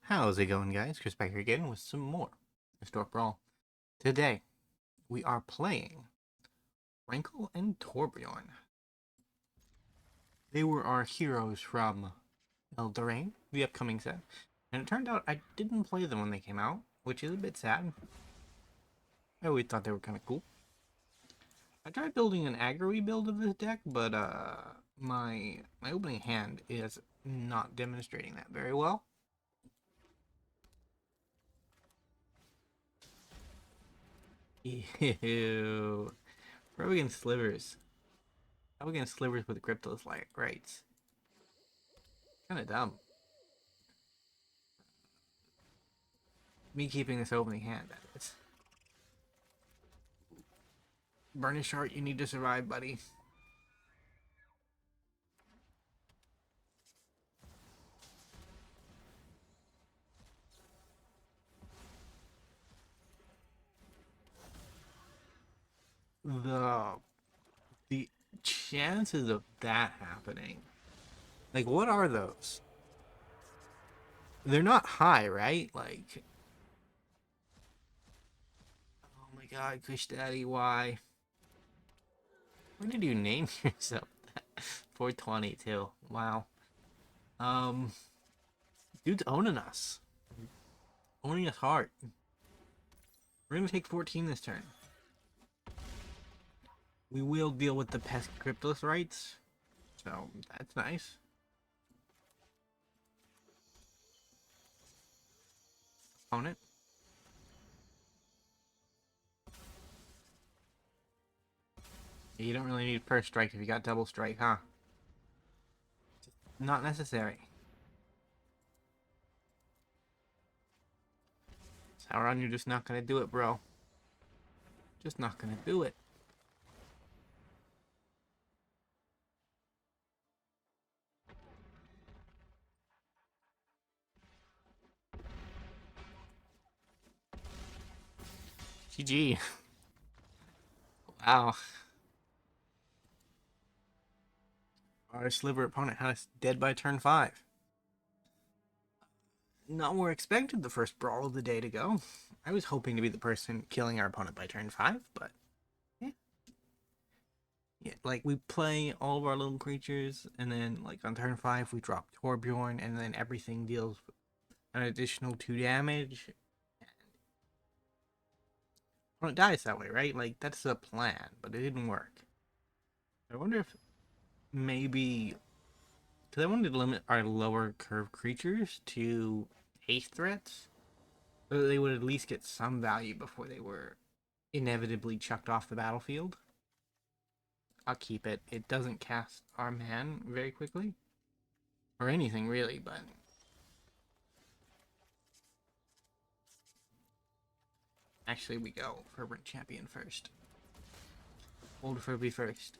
How's it going, guys? Chris back here again with some more Historic Brawl. Today, we are playing Rankle and Torbran. They were our heroes from Eldraine, the upcoming set. And it turned out I didn't play them when they came out, which is a bit sad. I always thought they were kind of cool. I tried building an aggro build of this deck, but my opening hand is not demonstrating that very well. Ew. We're against Slivers. How against Slivers with Cryptos like rights? Kinda dumb. Me keeping this opening hand, that is. Burnished Hart, you need to survive, buddy. The chances of that happening. Like, what are those? They're not high, right? Like, oh my god, Kush Daddy, why? Why did you name yourself that? 422. Wow. Um, dude's owning us. Owning us hard. We're gonna take 14 this turn. We will deal with the pest Cryptos rights. So, that's nice. Opponent. You don't really need first strike if you got double strike, huh? Not necessary. Sauron, you're just not gonna do it, bro. Just not gonna do it. GG. Wow. Our Sliver opponent had us dead by turn 5. Not more expected the first Brawl of the day to go. I was hoping to be the person killing our opponent by turn 5, but yeah. Yeah, like we play all of our little creatures, and then like on turn 5 we drop Torbjorn, and then everything deals an additional 2 damage. Opponent dies that way, right? Like that's the plan, but it didn't work. I wonder if maybe because I wanted to limit our lower curve creatures to haste threats, so that they would at least get some value before they were inevitably chucked off the battlefield. I'll keep it. It doesn't cast our man very quickly. Or anything, really, but... Actually, we go Fervent Champion first. Old Furby first.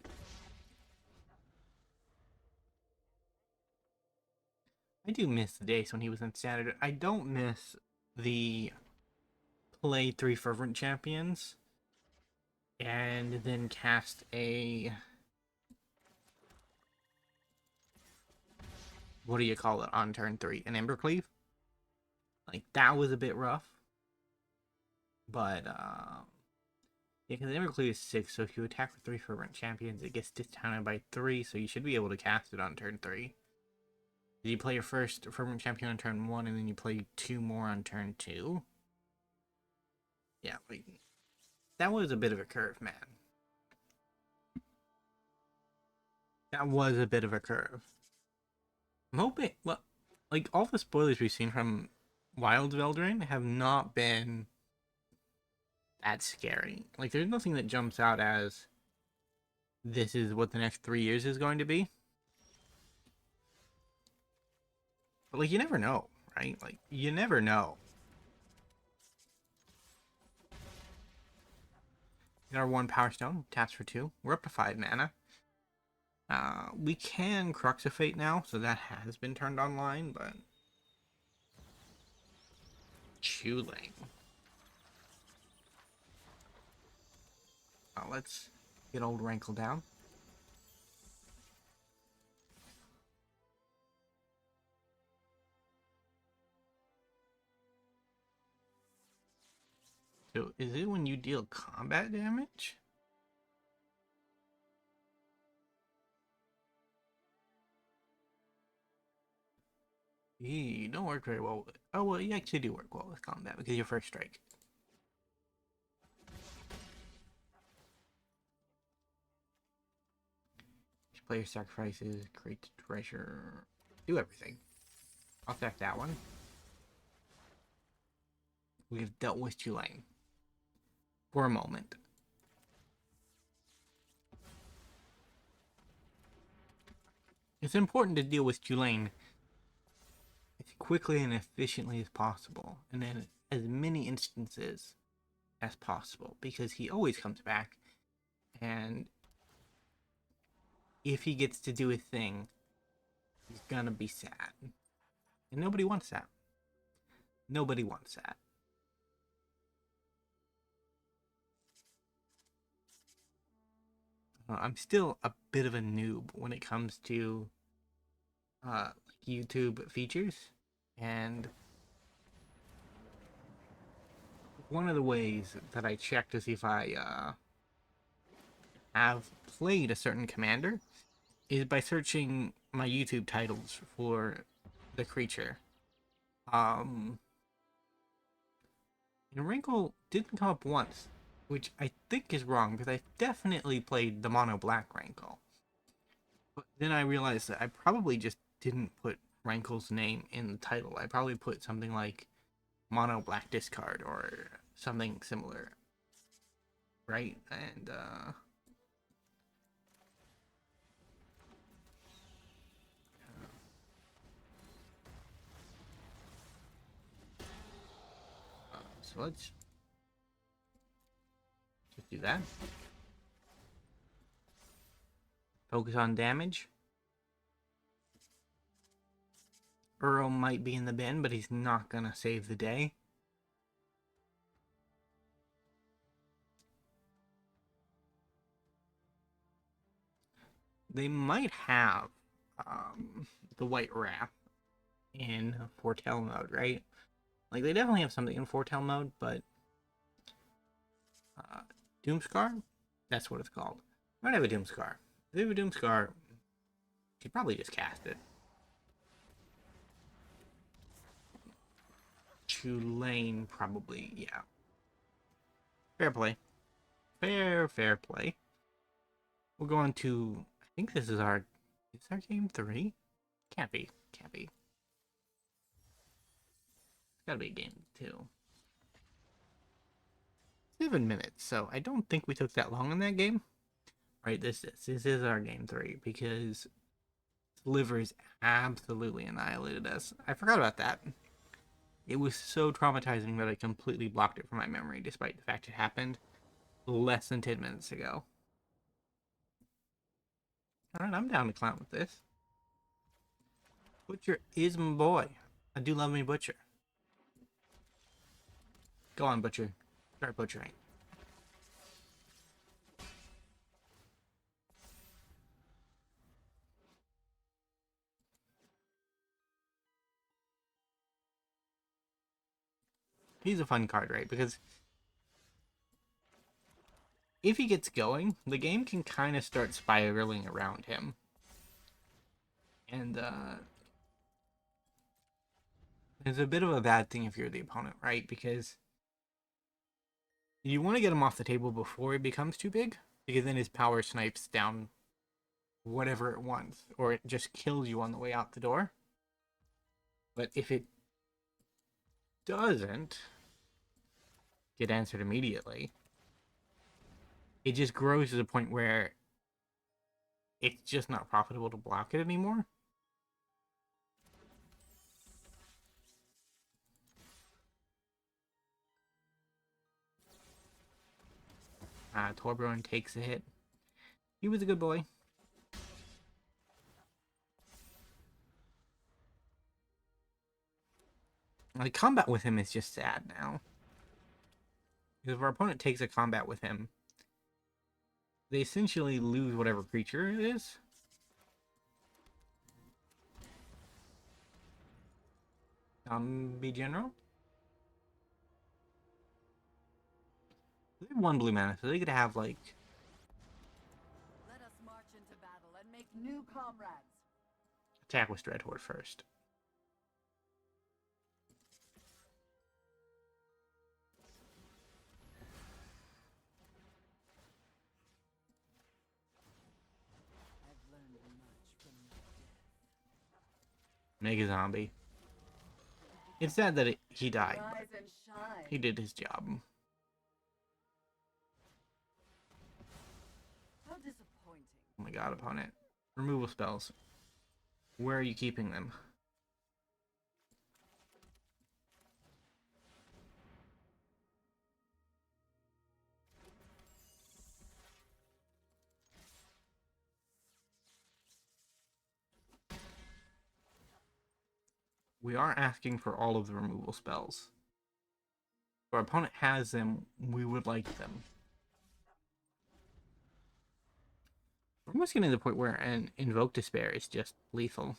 I do miss the days when he was in standard. I don't miss the play 3 Fervent Champions and then cast a... What do you call it on turn 3? An Embercleave? Like, that was a bit rough. But, yeah, because Embercleave is 6, so if you attack with 3 Fervent Champions, it gets discounted by 3, so you should be able to cast it on turn 3. You play your first Fervent Champion on turn 1, and then you play 2 more on turn 2. Yeah, like, that was a bit of a curve, man. That was a bit of a curve. I'm hoping, well, like, all the spoilers we've seen from Wilds of Eldraine have not been that scary. Like, there's nothing that jumps out as this is what the next 3 years is going to be. But, like, you never know, right? Like, you never know. Get our Worn Powerstone, taps for 2. We're up to 5 mana. We can Crux of Fate now, so that has been turned online, but... Chuling. Let's get old Rankle down. So is it when you deal combat damage? You don't work very well with it. Oh, well, you actually do work well with combat because you're first strike. Each player sacrifices, create treasure, do everything. I'll sack that one. We have dealt with Tulane. For a moment. It's important to deal with Tulane as quickly and efficiently as possible, and in as many instances as possible, because he always comes back, and if he gets to do a thing, he's gonna be sad. And nobody wants that. Nobody wants that. I'm still a bit of a noob when it comes to YouTube features, and one of the ways that I check to see if I have played a certain commander is by searching my YouTube titles for the creature. And Rankle didn't come up once, which I think is wrong because I definitely played the mono black Rankle. But then I realized that I probably just didn't put Rankle's name in the title. I probably put something like mono black discard or something similar. Right? And so let's just do that. Focus on damage. Earl might be in the bin, but he's not gonna save the day. They might have the White Wrath in Foretell mode, right? Like, they definitely have something in Foretell mode, but Doomscar? That's what it's called. Might have a Doomscar. If they have a Doomscar, you could probably just cast it. Tulane, probably, yeah. Fair play. Fair play. We'll go on to, I think this is our game 3? Can't be. It's gotta be game 2. 7 minutes, so I don't think we took that long in that game. Right, this is our game 3, because Slivers absolutely annihilated us. I forgot about that. It was so traumatizing that I completely blocked it from my memory, despite the fact it happened less than 10 minutes ago. Alright, I'm down to clown with this. Butcher is my boy. I do love me Butcher. Go on, Butcher. Start butchering. He's a fun card, right? Because if he gets going, the game can kind of start spiraling around him. And it's a bit of a bad thing if you're the opponent, right? Because you want to get him off the table before he becomes too big, because then his power snipes down whatever it wants, or it just kills you on the way out the door. But if it doesn't get answered immediately, it just grows to the point where it's just not profitable to block it anymore. Torbran takes a hit. He was a good boy. The combat with him is just sad now. Because if our opponent takes a combat with him, they essentially lose whatever creature it is. Be general. They have one blue mana, so they could have like. Let us march into battle and make new comrades. Attack with Dreadhorde first. I've learned much from your death. Mega Zombie. It's sad that he died. Rise and shine. He did his job. How disappointing. Oh my god, opponent. Removal spells. Where are you keeping them? We are asking for all of the removal spells. If our opponent has them, we would like them. We're almost getting to the point where an Invoke Despair is just lethal.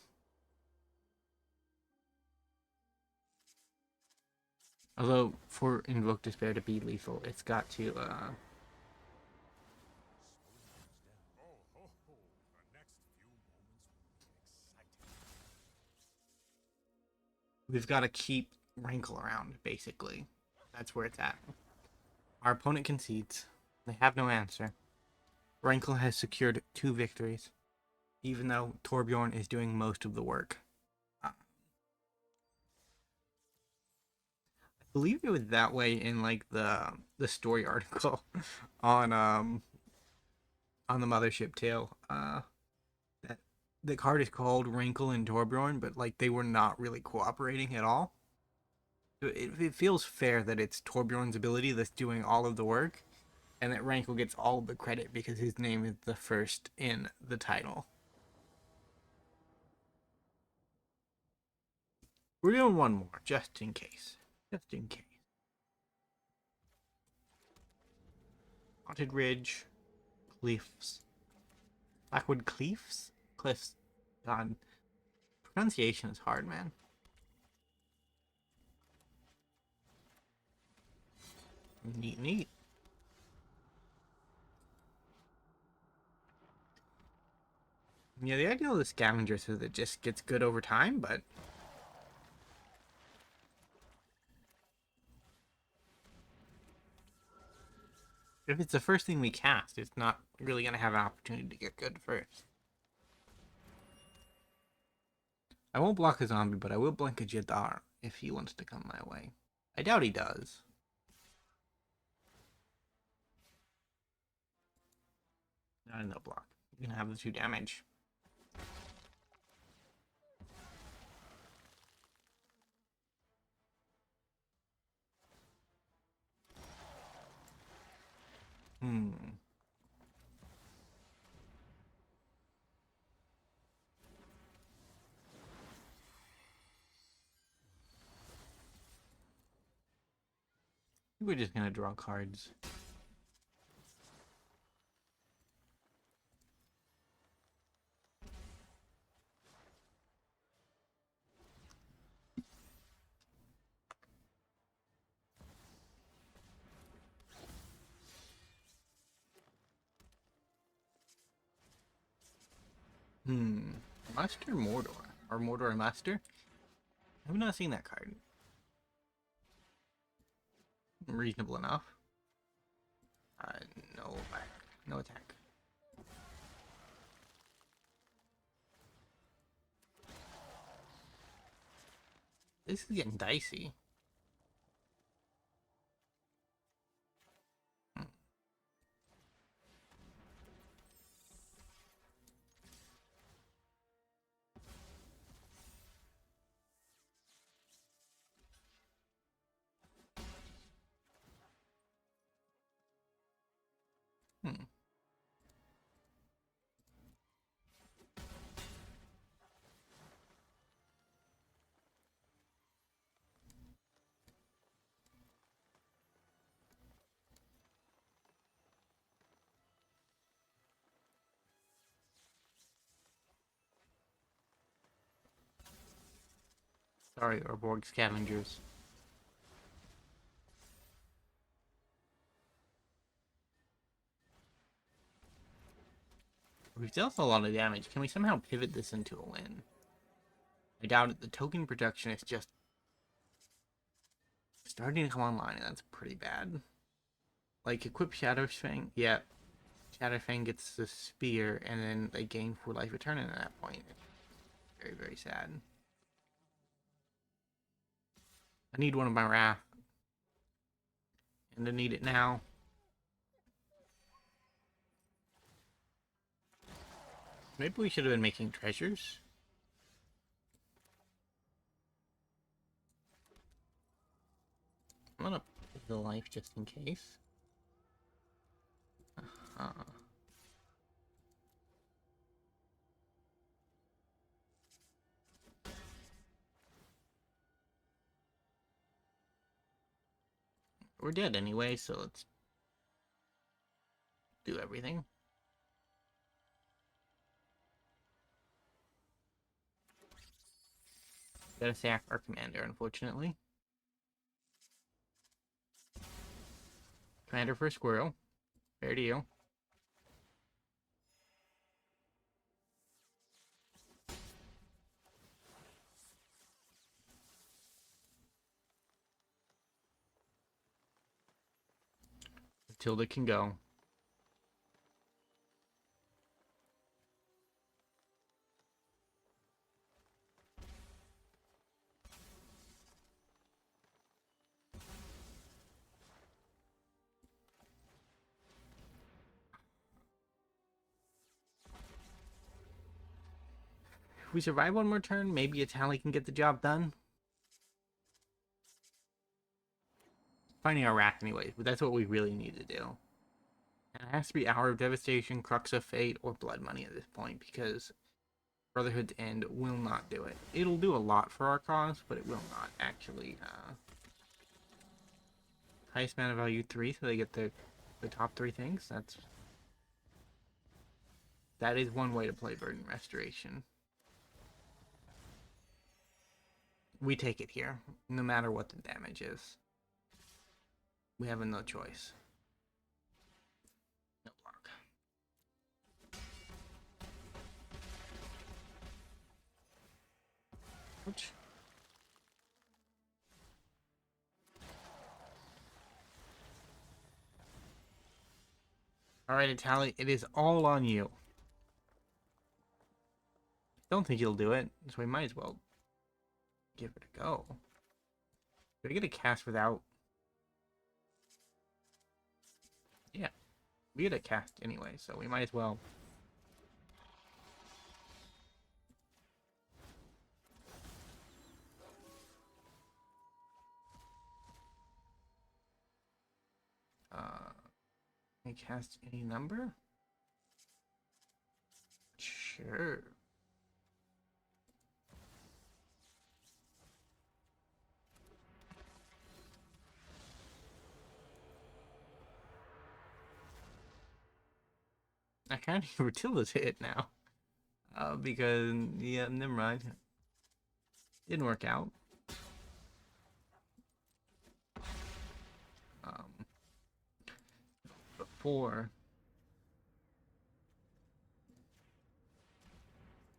Although, for Invoke Despair to be lethal, it's got to, we've got to keep Rankle around, basically. That's where it's at. Our opponent concedes. They have no answer. Rankle has secured 2 victories, even though Torbjorn is doing most of the work. I believe it was that way in like the story article on the Mothership Tale. That the card is called Rankle and Torbjorn, but like they were not really cooperating at all. So it feels fair that it's Torbjorn's ability that's doing all of the work, and that Rankle gets all of the credit because his name is the first in the title. We're doing one more, just in case. Just in case. Haunted Ridge. Cliffs. Blackwood Cliffs? Cliffs. God. Pronunciation is hard, man. Neat, neat. Yeah, the idea of the Scavengers is it just gets good over time, but if it's the first thing we cast, it's not really going to have an opportunity to get good first. I won't block a zombie, but I will blink a Jadar if he wants to come my way. I doubt he does. Not in the block. You're going to have the 2 damage. We're just gonna draw cards. Master Mordor. Or Mordor Master? I've not seen that card. Reasonable enough. No attack. No attack. This is getting dicey. Sorry, Urborg Scavengers. We still have a lot of damage. Can we somehow pivot this into a win? I doubt it. The token production is just starting to come online, and that's pretty bad. Like, equip Shadowfang. Yeah. Shadowfang gets the spear, and then they gain 4 life return at that point. Very, very sad. I need one of my Wrath. And I need it now. Maybe we should have been making treasures. I'm gonna put the life just in case. We're dead anyway, so let's do everything. Gotta sack our commander, unfortunately. Commander for a squirrel. Fair deal. Tilda can go. If we survive one more turn, maybe a tally can get the job done. Finding our Wrath anyways, but that's what we really need to do. And it has to be Hour of Devastation, Crux of Fate, or Blood Money at this point, because Brotherhood's End will not do it. It'll do a lot for our cause, but it will not actually. Highest mana value 3, so they get the top 3 things. That is one way to play Burden Restoration. We take it here, no matter what the damage is. We have no choice. No block. Ouch. Alright, Itali, it is all on you. Don't think you'll do it, so we might as well give it a go. Do I get a cast without? Yeah, we get a cast anyway, so we might as well. Can I cast any number? Sure. I can't even Tilda's hit now. Because, yeah, never mind. Didn't work out. Before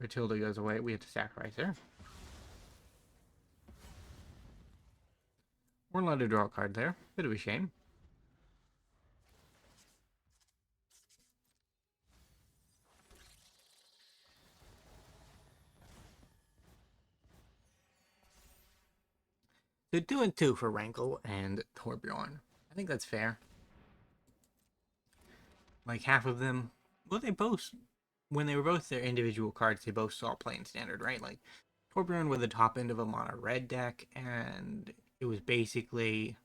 Tilda goes away, we have to sacrifice her. We're allowed to draw a card there. Bit of a shame. So 2 and 2 for Rankle and Torbran. I think that's fair. Like half of them, well, they both, when they were both their individual cards, they both saw playing standard, right? Like Torbran with the top end of a mono red deck, and it was basically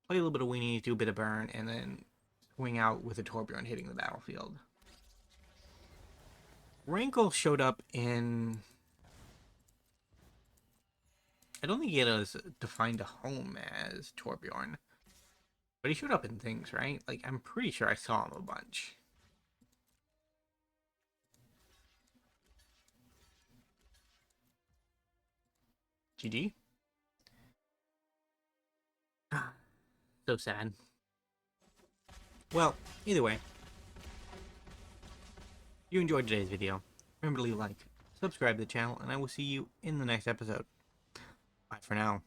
play a little bit of weenies, do a bit of burn, and then swing out with a Torbran hitting the battlefield. Rankle showed up in, I don't think he had as defined a home as Torbjorn, but he showed up in things, right? Like, I'm pretty sure I saw him a bunch. GG. So sad. Well, either way. If you enjoyed today's video, remember to leave a like, subscribe to the channel, and I will see you in the next episode. Bye for now.